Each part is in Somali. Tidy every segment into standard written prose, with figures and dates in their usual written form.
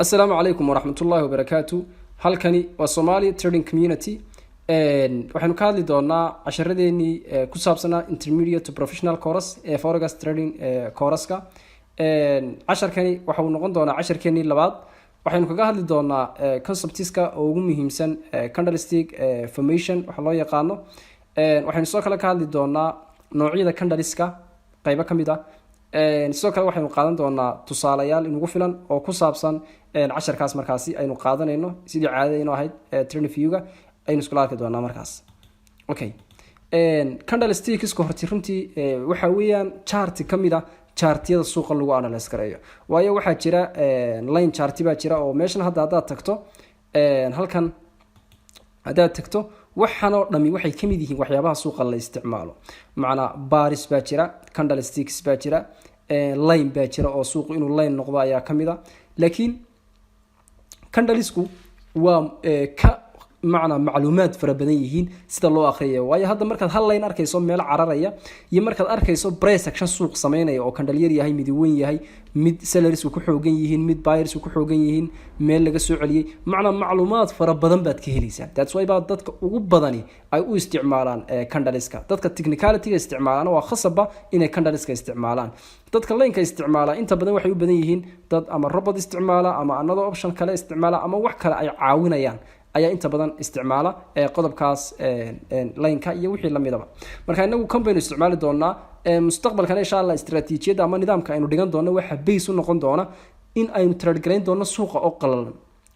السلام عليكم ورحمة الله وبركاته. halkani waa Somali Trading Community waxaanu ka hadli doonaa casharradeeni ku saabsanaa intermediate to professional course ee forex trading course-ka casharkani waxa uu noqon doonaa casharkeeni labaad. waxaanu kaga hadli doonaa concepts-ka ugu muhiimsan candlestick formation waxa loo yaqaano. waxaanu soo kala ka hadli doonaa noocyada candleska qaybo kamid ah. sidoo kale waxaanu qaadan doonaa tusaalayaal inugu filan oo ku saabsan casharkaas markaasi aynu qaadanayno sidii caadada inoo ahayd trend view-ga aynu isku arki doonaa markaas. Okay, candlesticks-ku horti runtii waxa weeyaan chart kamid ah chartiyada suuqa lagu analyze gareeyo. waayo waxaa jira line chart baa jira oo meeshan hadda tagto halkan hadda tagto waxaan oo dhami waxay kamid yihiin waxyaabaha suuqa la isticmaalo. macna baris baa jira, candlesticks baa jira, line baa jira oo suuqu inuu line noqdo ayaa kamid ah. laakiin candlesku waa ka macna macluumaad fara badan yihiin sida loo akhriyo. waayo hadda markaad hal line arkayso meel cararaya iyo markaad arkayso price action suuq sameynaya oo candle yar yahay, mid weyn yahay, mid sellers ku xoogan yihiin, mid buyers ku xoogan yihiin, meel laga soo celiyay, macna macluumaad fara badan baad ka helaysaa. that's why baa dadka ugu badani ay u isticmaalaan candleska. dadka technicality-ga isticmaalana waa khasaba inay candleska isticmaalaan. dadka line-ka isticmaala inta badan waxay u badan yihiin dad ama robot isticmaala ama another option kale isticmaala ama wax kale ay caawinayaan ayaa inta badan isticmaala qodobkaas line-ka iyo wixii la midaba. marka inagu company isticmaali doonaa mustaqbalkan insha Allah istiraatiijiyada ama nidaamka aynu dhigan doono waxa base u noqon doona in aynu trade gareyn doono suuqa oo qalalan.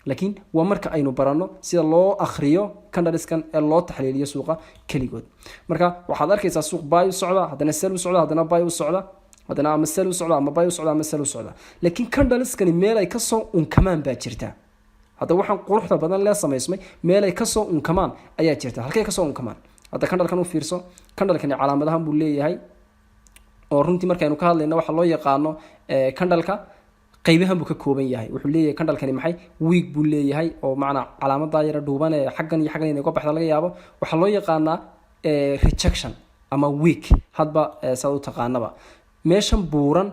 laakiin waa marka aynu barano sida loo akhriyo candleskan ee loo taxliiliyo suuqa kaligood. marka waxaad arkaysaa suuq buy u socda, hadana sell u socda, hadana buy u socda, hadana ama sell u socda ama buy u socda ama sell u socda. laakiin candleskani meel ay ka soo unkamaan baa jirta. hadda waxaan quruxda badan la sameysmay meel ay ka soo unkamaan ayaa jirta. halkay ka soo unkamaan hadda candlekan u fiirso. candlekan calaamadahan buu leeyahay oo runtii markaynu ka hadlayno waxa loo yaqaano candleka qaybahan buu ka kooban yahay. wuxuu leeyahay candlekani maxay week buu leeyahay oo macna calaamada yar dhuuban ee xaggan iyo xaggan inay ka baxda laga yaabo. waxa loo yaqaanaa rejection ama week hadba saad u taqaanaba. meeshan buuran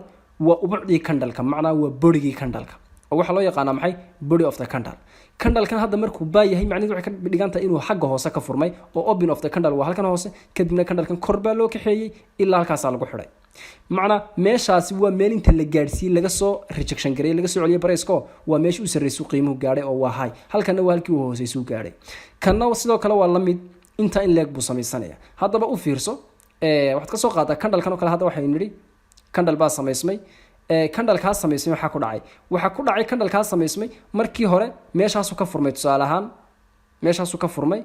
waa ubucdii candleka, macna waa borigii candleka oo waxa loo yaqaanaa maxay body of the candle. candlekan hadda markuu baayahay macnaheedu waxay ka dhiganta inuu xagga hoose ka furmay oo open of the candle waa halkan hoose, kadibna candlekan kor baa loo kaxeeyay ilaa halkaas lagu xiray. macna meeshaasi waa meel inta la gaarsiiyay laga soo rejection gareey, laga soo celiyay price-ko waa meesha u sarreeyay qiimuhu gaaray oo waa high. halkana waa halkii uu hooseysu gaaray. kana sidoo kale waa la mid inta in leeg buu sameeysanaya. haddaba u fiirso waxaad ka soo qaadaa candlekan oo kale. hadda waxay niri candle baa sameysmay. candlekaas sameysmay waxa ku dhacay candlekaas sameysmay markii hore meeshaas ka furmay. tusaale ahaan meeshaas ka furmay,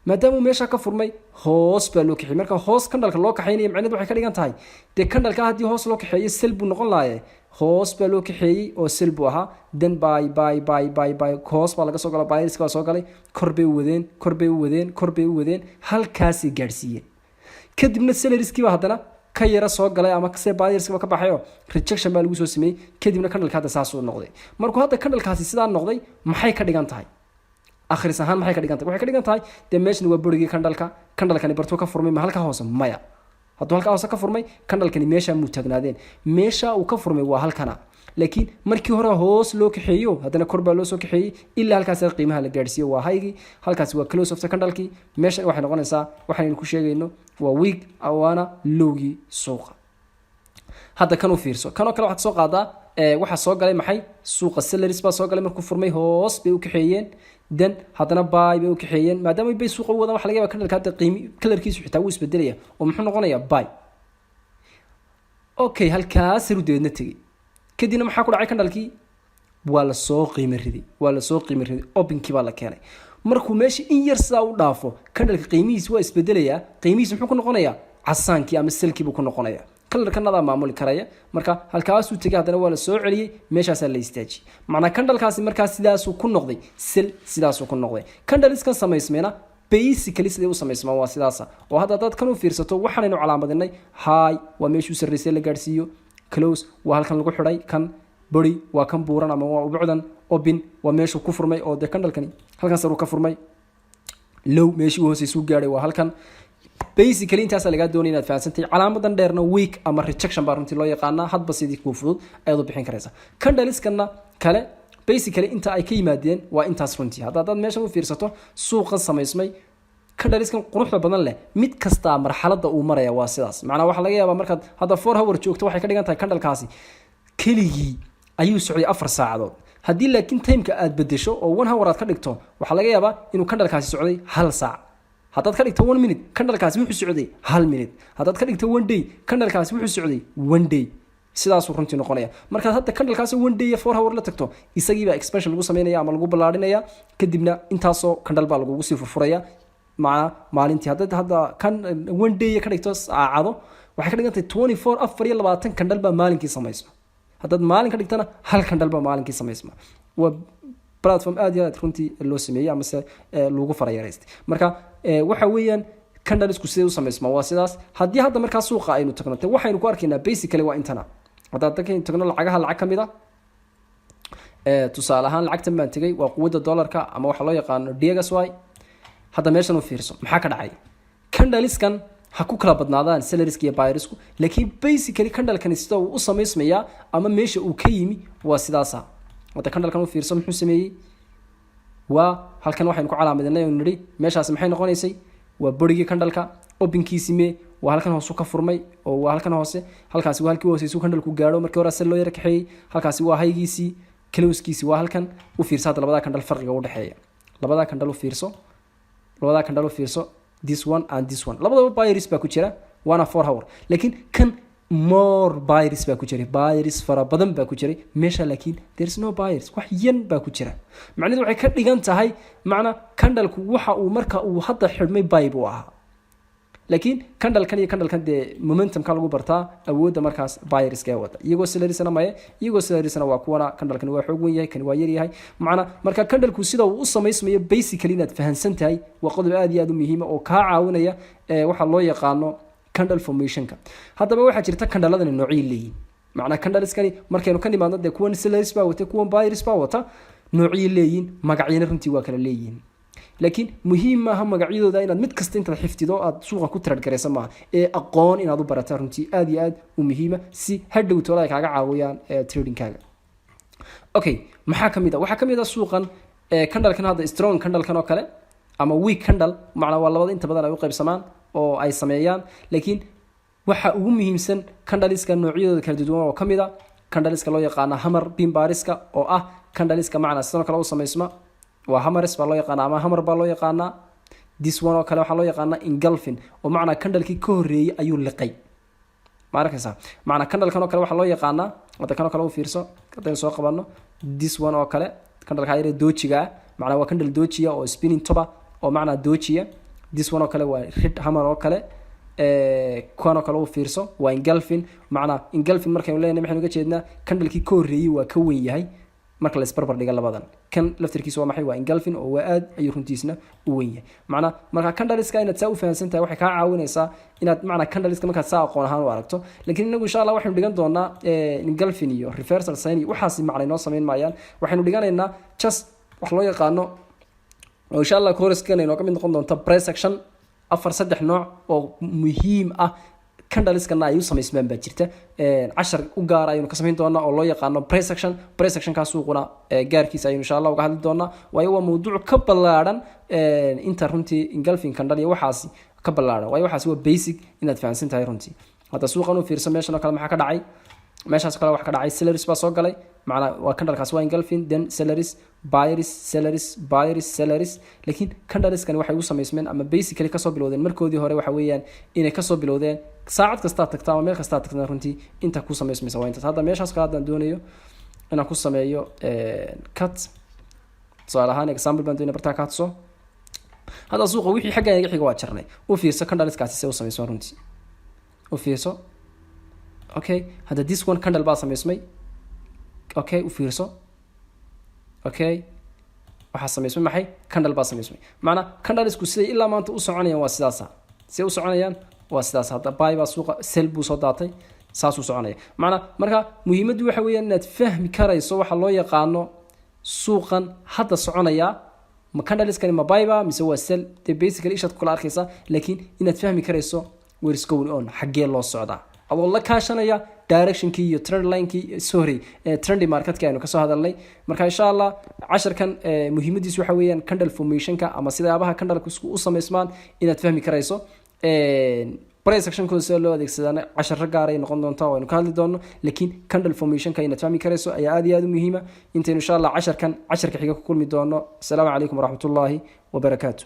maadaama meesha ka furmay hoos baa loo kaxeeyay. marka hoos candleka loo kaxeeyay macnaheedu waxay ka dhigan tahay de candleka hadii hoos loo kaxeeyay sell buu noqon lahaye. hoos baa loo kaxeeyay oo sell buu ahaa, then buy hoos baa laga soo galay, buyers ka soo galay, kor bay u wadeen halkaas ay gaarsiiyeen. kadibna sellerski baa hadana ka yara soo galay ama ka buyers ka baxayo rejection baa lagu soo sameeyay. kadibna candleka hadda saas uu noqday. markuu hadda candlekaasi sidaa noqday maxay ka dhigan tahay akhris ahaan? maxay ka dhigan tahay? waxay ka dhigan tahay de meeshan waa borigii candlekani bartuu ka furmay ma halka hoose maya. hadduu halka hoose ka furmay candlekani meesha muu taagnaadeen. meesha uu ka furmay waa halkana. laakiin markii hore hoos loo kaxeeyo hadana kor baa loo soo kaxeeyay ilaa halkaas qiimaha la gaarsiiyo waa high. halkaas waa close of the candle-ki. meesha waxay noqonaysaa waxaan ku sheegayno waa week awana lowgi suuqa. hadda kan u fiirso. kan oo kale waxaad soo qaadaa waxa soo galay maxay suuqa sellers baa soo galay. markuu furmay hoos bay u kaxeeyeen, then hadana buy bay u kaxeeyeen. maadaama bay suuqa u wadaan waxa laga yaabaa candleka hadda qiimi colorkiisu xitaa wuu isbedelaya oo muxuu noqonayaa buy. okay, halkaas rudeedna tagay. kadibna maxaa ku dhacay candlekii waa la soo qiimo riday openkii baa la keenay. markuu meesha in yar sidaa u dhaafo candleka qiimihiisa waa isbedelayaa. qiimihiisa muxuu ku noqonayaa casaankii ama selkii buu ku noqonayaa. candlekanadaa maamuli karaya. marka halkaasuu tegay hadana waa la soo celiyay meeshaasaa la istaajiyay. macnaa candlekaasi markaas sidaasuu ku noqday sel, sidaasuu ku noqday. candleskan samaysmayna basically sidii u samaysmaan waa sidaasa. oo hadda dad kan u fiirsato waxaanaynu calaamadinay high waa meeshuu sarreysay la gaarsiiyo, close waa halkan lagu xiray, kan body waa kan buuran ama waa ubucdan, open waa meeshuu ku furmay oo de candlekani halkan saruu ka furmay, low meeshii uu hooseysu gaaray waa halkan. basically intaas laga doonay inaad fahansantahay. calaamadan dheerna week ama rejection baa runtii loo yaqaanaa. hadba sidii ku fudud ayaad u bixin karaysaa. candleskana kale basically inta ay ka yimaadeen waa intaas runtii haddaad meeshan u fiirsato suuqan samaysmay candleskan quruxda badan leh mid kasta marxaladda uu maraya waa sidaas macnaha waxa laga yaabaa markaad hadda 4 hour joogto waxay ka dhigan tahay candlekaasi keligii ayuu socday 4 saacadood haddii laakiin timeka aad bedesho oo 1 hour aad ka dhigto waxaa laga yaabaa inuu candlekaasi socday 1 saac haddaad ka dhigto 1 minute candlekaasi wuxuu socday 1 minute haddaad ka dhigto 1 day candlekaasi wuxuu socday 1 day sidaasuu runtii noqonaya markaad hadda candlekaasi 1 day iyo 4 hour la tagto isagiibaa expansion lagu sameynaya ama lagu ballaadhinaya kadibna intaasoo candle baa lagugu sii furfuraya maalintii hadda kan 1 day ka dhigto saacado waxay ka dhigan tahay 24 24 candle baa maalinkii samaysma haddaad maalin ka dhigtana hal candle baa maalinkii samaysma waa platform aad iyo aad runtii loo sameeyay ama se lagu farayareystay marka waxa weeyaan candlesku sidee u samaysma waa sidaas haddii hadda markaa suuqa aynu tagno waxaynu ku arkaynaa basically waa intana haddaad tagno lacagaha lacag ka mid ah tusaale ahaan lacagtan baan tegay waa quwadda dollarka ama waxa loo yaqaano DXY hadda meeshan u fiirso maxaa ka dhacay candleskan ha ku kala badnaadaan sellersku iyo buyersku laakiin basically candlekan sida uu u samaysmaya ama meesha uu ka yimi waa sidaas hadda candlekan u fiirso muxuu sameeyay waa halkan waxaynu ku calaamadinay oo niri meeshaas maxay noqonaysay waa borigii candleka openkiisii mee waa halkan hoos ka furmay oo waa halkan hoose halkaasi waa halkii hoose candleku gaaro markii hore sel loo yar kaxeeyay halkaasi waa haygiisii close-kiisii waa halkan u fiirso hadda labada candle farqiga u dhaxeeya labada candle u fiirso this one and this one labadaba buyers baa ku jira waana 4 hour laakiin kan more buyers baa ku jiray buyers fara badan baa ku jiray meesha laakiin there's no buyers wax yan baa ku jira macnaheedu waxay ka dhigan tahay macna candleku waxa uu marka uu hadda xidhmay buy buu ahaa laakiin candlekan iyo candlekan de momentum ka lagu bartaa awoodda markaas buyers ka wada iyagoo sellersna waa kuwana candlekan waa xoog weyn yahay kan waa yar yahay macna marka candleku sida uu u samaysmayo basically inaad fahansan tahay waa qodob aad iyo aad u muhiim ah oo ka caawinaya waxa loo yaqaano candle formationka haddaba waxaa jirta candleladani noocyo leeyihiin macna candleskani markaynu ka nimaadno de kuwan sellers baa wata kuwan buyers baa wata noocyo leeyihiin magacyada runtii waa kala leeyihiin laakiin muhiim maaha magacyadooda inaad mid kasta intaad xifdido aad suuqa ku trade gareysan maaha aqoon inaad u barataa runtii aad iyo aad u muhiima si hadhow toola ay kaaga caawiyaan tradingkaaga okay maxaa kamid ah waxaa kamid ah suuqan candlekan hadda strong candlekan oo kale ama weak candle macna waa labada inta badan ay u qaybsamaan oo ay sameeyaan laakiin waxa ugu muhiimsan candleska noocyadooda kala duwan oo kamid ah candleska loo yaqaan hammer beam bariska oo ah candleska macna sidoo kale u sameysma waa hammers baa loo yaqaanaa ama hammer baa loo yaqaanaa this one oo kale waxaa loo yaqaanaa engulfing oo macnaa candlekii ka horreeyay ayuu liqay ma arkaysaa macnaa candlekan oo kale waxaa loo yaqaanaa wadda kan oo kale u fiirso haddaynu soo qabanno this one oo kale candleka yare doojiga ah macnaa waa candle doojiya oo spinning toba oo macnaa doojiya this one oo kale waa red hammer oo kale kuwan oo kale u fiirso waa engulfing macnaa engulfing markaynu leenahay maxaynu uga jeednaa candlekii ka horreeyay waa ka weyn yahay marka la isbarbar dhiga labadan kan laftirkiisa waa maxay waa engulfing oo waa aad ayuu runtiisna u weyn yahay macna marka candleska inaad saa u fahansan tahay waxay kaa caawinaysaa inaad macna candleska markaad saa aqoon ahaan u aragto laakiin inagu insha Allah waxaynu dhigan doonaa engulfing iyo reversal sign iyo waxaas macna inoo sameyn maayaan waxaynu dhiganaynaa just wax loo yaqaano oo insha Allah course-kan inoo ka mid noqon doonta price action 4 nooc oo muhiim ah candleskana ay u sameysmaan baa jirta cashar u gaar aynu ka sameyn doonaa oo loo yaqaano price action ka suuquna gaarkiisa aynu insha Allah uga hadli doonaa waayo waa mowduuc ka ballaaran inta runtii engulfing candle iyo waxaas ka ballaaran waayo waxaas waa basic inaad fahansan tahay runtii hadda suuqan u fiirso meeshan oo kale maxaa ka dhacay meeshaas kale wax ka dhacay sellers baa soo galay macna waa candlekaas waa engulfing then sellers buyers laakiin candleskan waxay u sameysmeen ama basically ka soo bilowdeen markoodii hore waxa weeyaan inay ka soo bilowdeen saacad kasta tagta ama meel kasta tagta runtii inta ku sameysmaysa waa inta hadda meeshaas kale hadaan doonayo inaan ku sameeyo cut tusaale ahaan example baan doonaya bartaa ka hadso hadda suuqa wixii xagga inaga xiga waa jarnay u fiirso candleskaasi see u sameysmaan runtii u fiirso okay hadda this one candle baa sameysmay okay u fiirso okay waxa sameysmay maxay candle baa sameysmay macna candlesku siday ilaa maanta u soconayaan waa sidaas si u soconayaan waa sidaas hadda buy baa suuqa sell buu soo daatay saas u soconaya macna marka muhiimaddu waxa weeyaan inaad fahmi karayso waxa loo yaqaano suuqan hadda soconaya ma candleskani ma buy baa mise waa sell basically ishaad kula arkaysa laakiin inaad fahmi karayso where is going on xagee loo socdaa adoo la kaashanaya directionkii iyo trend linekii trendy marketka aynu kasoo hadalnay. marka insha allah casharkan muhiimadiisu waxa weeyaan candle formationka ama sidaabaha candleka u sameysmaan inaad fahmi karayso. price actionkooda sida loo adeegsadana casharo gaar ay noqon doontaa oo aynu ka hadli doono, laakiin candle formationka inaad fahmi karayso ayaa aad iyo aad u muhiima. intaynu insha allah casharka xiga ku kulmi doono. asalaamu calaykum waraxmatullaahi wabarakaatu.